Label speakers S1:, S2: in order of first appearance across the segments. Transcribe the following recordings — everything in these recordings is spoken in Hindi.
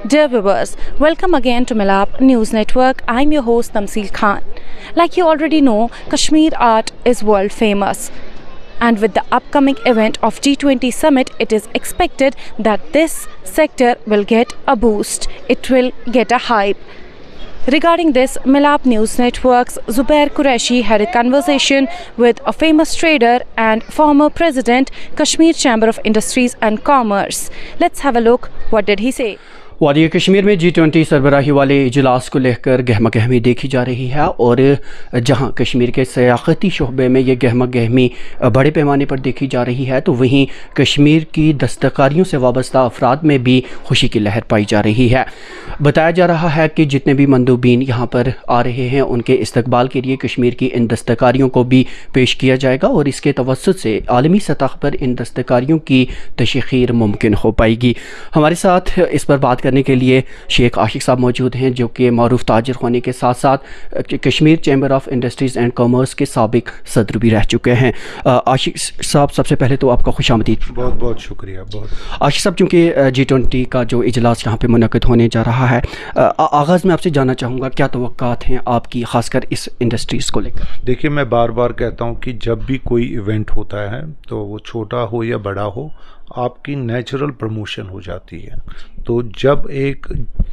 S1: Dear viewers, welcome again to Milap News Network. I'm your host Tamsil Khan. Like you already know, Kashmir art is world famous. And with the upcoming event of G20 Summit, it is expected that this sector will get a boost. It will get a hype. Regarding this, Milap News Network's Zubair Qureshi had a conversation with a famous trader and former president, Kashmir Chamber of Industries and Commerce. Let's have a look. What did he say?
S2: वादी कश्मीर में G20 सरबराही वाले इजलास को लेकर गहमा गहमी देखी जा रही है और जहां कश्मीर के सयाहती शोबे में ये गहमा गहमी बड़े पैमाने पर देखी जा रही है, तो वहीं कश्मीर की दस्तकारियों से वाबस्ता अफराद में भी खुशी की लहर पाई जा रही है। बताया जा रहा है कि जितने भी मंदूबीन यहाँ पर आ रहे हैं, उनके इस्तकबाल के लिए कश्मीर की इन दस्तकारियों को भी पेश किया जाएगा और इसके तवस्सुत से आलमी सतह पर इन दस्तकारियों की तशहीर मुमकिन हो पाएगी। हमारे साथ इस पर बात करने के लिए शेख आशिक साहब मौजूद हैं, जो कि मारूफ ताजिर होने के साथ साथ Kashmir chamber of industries and commerce के साबिक सदर भी रह चुके हैं। आशिक साहब, सबसे पहले तो आपका खुशामदीद।
S3: बहुत बहुत शुक्रिया। बहुत
S2: आशिक साहब, चूँकि G20 का जो इजलास यहाँ पे मुनक़िद होने जा रहा है, आगाज़ में आपसे जानना चाहूँगा क्या तवक्कात हैं आपकी, ख़ासकर इस इंडस्ट्रीज़ को लेकर?
S3: देखिए, मैं बार बार कहता हूँ कि जब भी कोई इवेंट होता है, तो वो छोटा हो या बड़ा हो, आपकी नेचुरल प्रमोशन हो जाती है। तो जब एक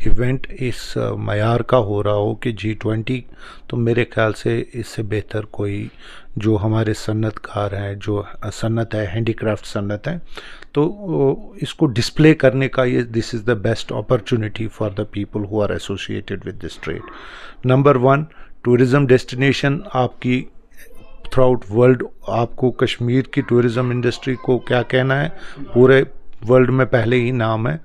S3: इवेंट इस मयार का हो रहा हो कि G20, तो मेरे ख्याल से इससे बेहतर कोई जो हमारे सन्नतकार हैं, जो सन्नत है, हैंडीक्राफ्ट सन्नत है, तो इसको डिस्प्ले करने का ये this is the best opportunity for the people who are associated with this trade. Number 1, tourism destination आपकी थ्रू आउट वर्ल्ड। आपको कश्मीर की टूरिज़म इंडस्ट्री को क्या कहना है, पूरे वर्ल्ड में पहले ही नाम है,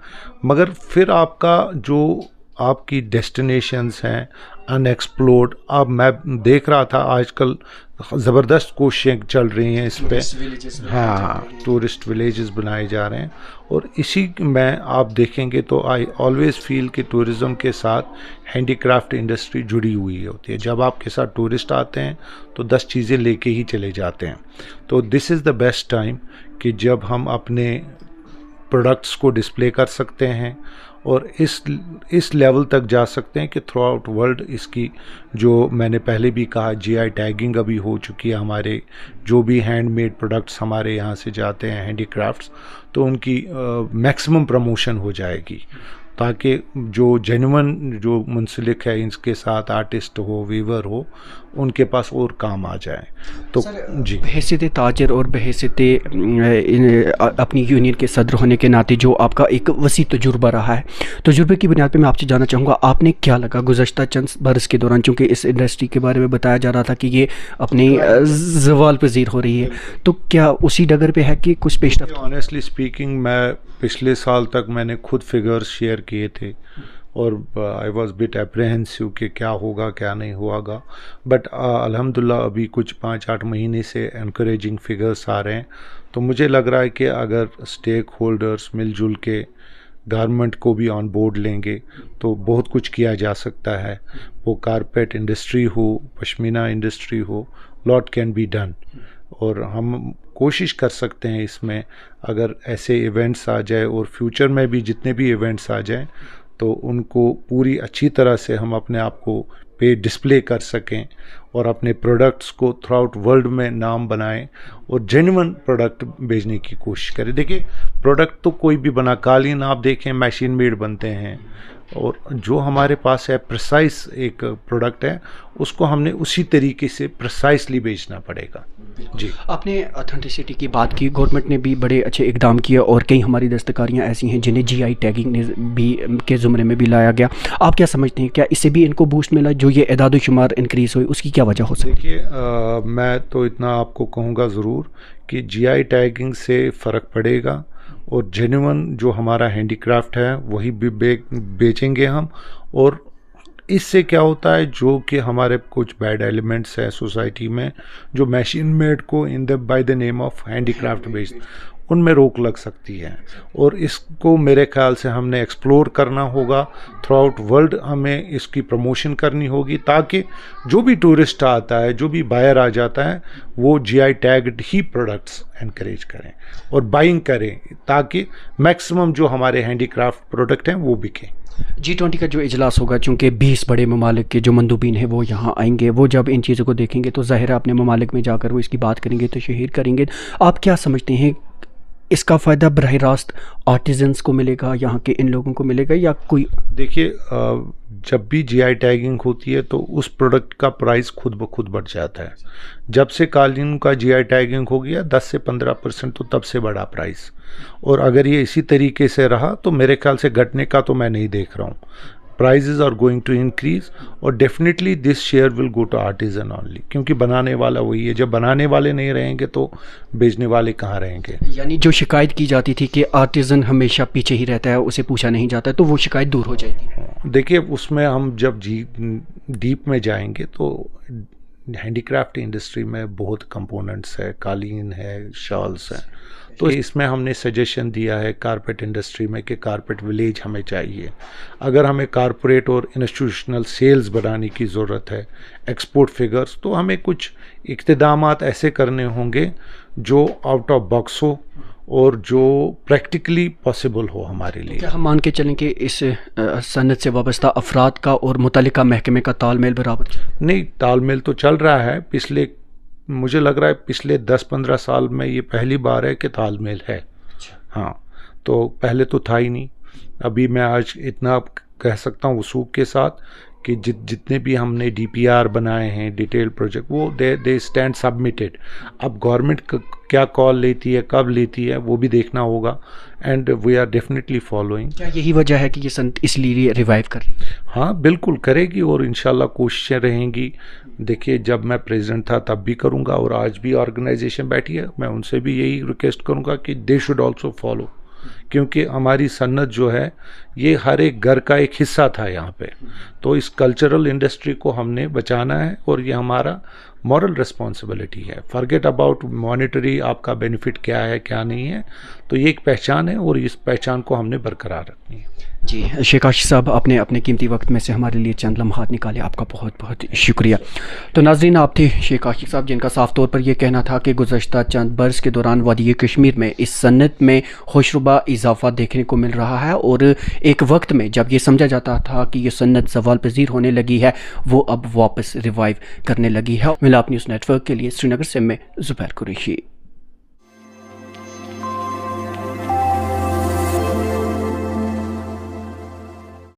S3: मगर फिर आपका जो आपकी डेस्टिनेशंस हैं अनएक्सप्लोर्ड। अब मैं देख रहा था आजकल ज़बरदस्त कोशिशें चल रही हैं इस पे, हाँ, टूरिस्ट विलेजेस बनाए जा रहे हैं। और इसी में आप देखेंगे तो आई ऑलवेज़ फील कि टूरिज़म के साथ हैंडीक्राफ्ट इंडस्ट्री जुड़ी हुई होती है। जब आपके साथ टूरिस्ट आते हैं तो 10 चीज़ें लेके ही चले जाते हैं। तो this is the best time कि जब हम अपने प्रोडक्ट्स को डिस्प्ले कर सकते हैं और इस लेवल तक जा सकते हैं कि थ्रू आउट वर्ल्ड इसकी, जो मैंने पहले भी कहा, GI टैगिंग अभी हो चुकी है। हमारे जो भी हैंडमेड प्रोडक्ट्स हमारे यहाँ से जाते हैं, हैंडीक्राफ्ट्स, तो उनकी मैक्सिमम प्रमोशन हो जाएगी, ताकि जो जेन्युइन जो मुंसलिक है इनके साथ, आर्टिस्ट हो, वीवर हो, उनके पास और काम आ जाए। तो जी,
S2: बहैसियत ताजिर और बहैसियत अपनी यूनियन के सदर होने के नाते जो आपका एक वसी तजुर्बा रहा है, तजुर्बे की बुनियाद पे मैं आपसे जानना चाहूँगा, आपने क्या लगा गुज़श्ता चंद बरस के दौरान, चूँकि इस इंडस्ट्री के बारे में बताया जा रहा था कि ये अपनी ज़वाल पज़ीर हो रही है, तो क्या उसी डगर पे है कि कुछ पेशरफ़्त?
S3: ऑनेस्टली स्पीकिंग, मैं पिछले साल तक मैंने खुद फिगर्स शेयर किए थे और आई वॉज बिट एप्रीहेंसिव कि क्या होगा क्या नहीं होगा, बट अल्हम्दुलिल्लाह अभी कुछ 5-8 महीने से एनकरेजिंग फिगर्स आ रहे हैं। तो मुझे लग रहा है कि अगर स्टेक होल्डर्स मिलजुल के गवर्नमेंट को भी ऑन बोर्ड लेंगे तो बहुत कुछ किया जा सकता है। वो कारपेट इंडस्ट्री हो, पश्मीना इंडस्ट्री हो, लॉट कैन बी डन। और हम कोशिश कर सकते हैं इसमें, अगर ऐसे इवेंट्स आ जाए और फ्यूचर में भी जितने भी इवेंट्स आ जाएं, तो उनको पूरी अच्छी तरह से हम अपने आप को पे डिस्प्ले कर सकें और अपने प्रोडक्ट्स को थ्रू आउट वर्ल्ड में नाम बनाएं और जेन्युइन प्रोडक्ट भेजने की कोशिश करें। देखिए, प्रोडक्ट तो कोई भी बना, कालीन आप देखें मशीन मेड बनते हैं, और जो हमारे पास है प्रिसाइस एक प्रोडक्ट है, उसको हमने उसी तरीके से प्रिसाइसली बेचना पड़ेगा। जी,
S2: आपने ऑथेंटिसिटी की बात की, गवर्नमेंट ने भी बड़े अच्छे इकदाम किए और कई हमारी दस्तकारियां ऐसी हैं जिन्हें GI टैगिंग ने भी के ज़ुमरे में भी लाया गया। आप क्या समझते हैं, क्या इससे भी इनको बूस्ट मिला, जो ये एदाद शुमार इंक्रीज़ हुई, उसकी क्या वजह हो सकती है?
S3: देखिए, मैं तो इतना आपको कहूँगा ज़रूर कि GI टैगिंग से फ़र्क पड़ेगा और जेन्युइन जो हमारा हैंडीक्राफ्ट है वही भी बेचेंगे हम। और इससे क्या होता है, जो कि हमारे कुछ बैड एलिमेंट्स हैं सोसाइटी में, जो मशीन मेड को in the by the name of handicraft बेचते, उनमें रोक लग सकती है। और इसको मेरे ख्याल से हमने एक्सप्लोर करना होगा थ्रू आउट वर्ल्ड, हमें इसकी प्रमोशन करनी होगी ताकि जो भी टूरिस्ट आता है, जो भी बायर आ जाता है, वो GI टैग्ड ही प्रोडक्ट्स एनकरेज करें और बाइंग करें ताकि मैक्सिमम जो हमारे हैंडीक्राफ्ट प्रोडक्ट हैं वो बिकें।
S2: G20 का जो इजलास होगा, चूँकि 20 बड़े ममालिक के जो मंदूबीन हैं वो यहाँ आएंगे, वो जब इन चीज़ों को देखेंगे तो ज़ाहिर है अपने ममालिक में जाकर वो इसकी बात करेंगे, तशहीर करेंगे। आप क्या समझते हैं, इसका फ़ायदा बराह रास्त आर्टिजन्स को मिलेगा, यहाँ के इन लोगों को मिलेगा, या कोई? देखिए,
S3: जब भी GI टैगिंग होती है तो उस प्रोडक्ट का प्राइस खुद ब खुद बढ़ जाता है। जब से कालीन का GI टैगिंग हो गया 10 से 15%, तो तब से बढ़ा प्राइस। और अगर ये इसी तरीके से रहा तो मेरे ख्याल से घटने का तो मैं नहीं देख रहा हूँ। Prices are going to increase और definitely this share will go to artisan only, क्योंकि बनाने वाला वही है। जब बनाने वाले नहीं रहेंगे तो बेचने वाले कहाँ रहेंगे?
S2: यानी जो शिकायत की जाती थी कि आर्टिजन हमेशा पीछे ही रहता है, उसे पूछा नहीं जाता, तो वो शिकायत दूर हो जाएगी।
S3: देखिए, उसमें हम जब डीप में जाएंगे तो हैंडीक्राफ्ट इंडस्ट्री में बहुत कंपोनेंट्स है, कालीन है, शॉल्स हैं। तो इसमें हमने सजेशन दिया है कारपेट इंडस्ट्री में कि कारपेट विलेज हमें चाहिए। अगर हमें कारपोरेट और इंस्टीट्यूशनल सेल्स बढ़ाने की ज़रूरत है, एक्सपोर्ट फिगर्स, तो हमें कुछ इक़्तिदामात ऐसे करने होंगे जो आउट ऑफ बॉक्स हो और जो प्रैक्टिकली पॉसिबल हो हमारे लिए।
S2: क्या हम मान के चलें कि इस सनत से वाबस्ता अफराद का और मुतल्लिका महकमे का तालमेल बराबर?
S3: नहीं, तालमेल तो चल रहा है। मुझे लग रहा है पिछले 10-15 साल में ये पहली बार है कि तालमेल है। हाँ, तो पहले तो था ही नहीं। अभी मैं आज इतना कह सकता हूँ वसूख के साथ कि जितने भी हमने DPR बनाए हैं, डिटेल प्रोजेक्ट, वो दे स्टैंड सबमिटेड। अब गवर्नमेंट क्या कॉल लेती है, कब लेती है, वो भी देखना होगा। And we are definitely following.
S2: क्या यही वजह है कि ये संत इसलिए रिवाइव कर रही है?
S3: हाँ, बिल्कुल करेगी और इंशाल्लाह कोशिशें रहेंगी। देखिए, जब मैं प्रेसिडेंट था तब भी करूँगा और आज भी ऑर्गेनाइजेशन बैठी है, मैं उनसे भी यही रिक्वेस्ट करूँगा कि दे शुड ऑल्सो फॉलो, क्योंकि हमारी सन्नत जो है ये हर एक घर का एक हिस्सा था यहाँ पे। तो इस कल्चरल इंडस्ट्री को हमने बचाना है और ये हमारा मॉरल रिस्पॉन्सिबिलिटी है। फॉरगेट अबाउट मॉनेटरी आपका बेनिफिट क्या है क्या नहीं है, तो ये एक पहचान है और इस पहचान को हमने बरकरार रखनी है।
S2: जी, शेख आशिक साहब, आपने अपने कीमती वक्त में से हमारे लिए चंद लम्हात निकाले, आपका बहुत बहुत शुक्रिया। तो नाजरीन, आप थे शेख आशिक साहब, जिनका साफ तौर पर यह कहना था कि गुज़श्ता चंद बरस के दौरान वादी कश्मीर में इस सन्नत में खुशरुबा इजाफा देखने को मिल रहा है और एक वक्त में जब ये समझा जाता था कि ये सन्नत ज़वाल पजीर होने लगी है, वो अब वापस रिवाइव करने लगी है। मिलाप न्यूज़ नेटवर्क के लिए श्रीनगर से मैं ज़ुबैर कुरैशी।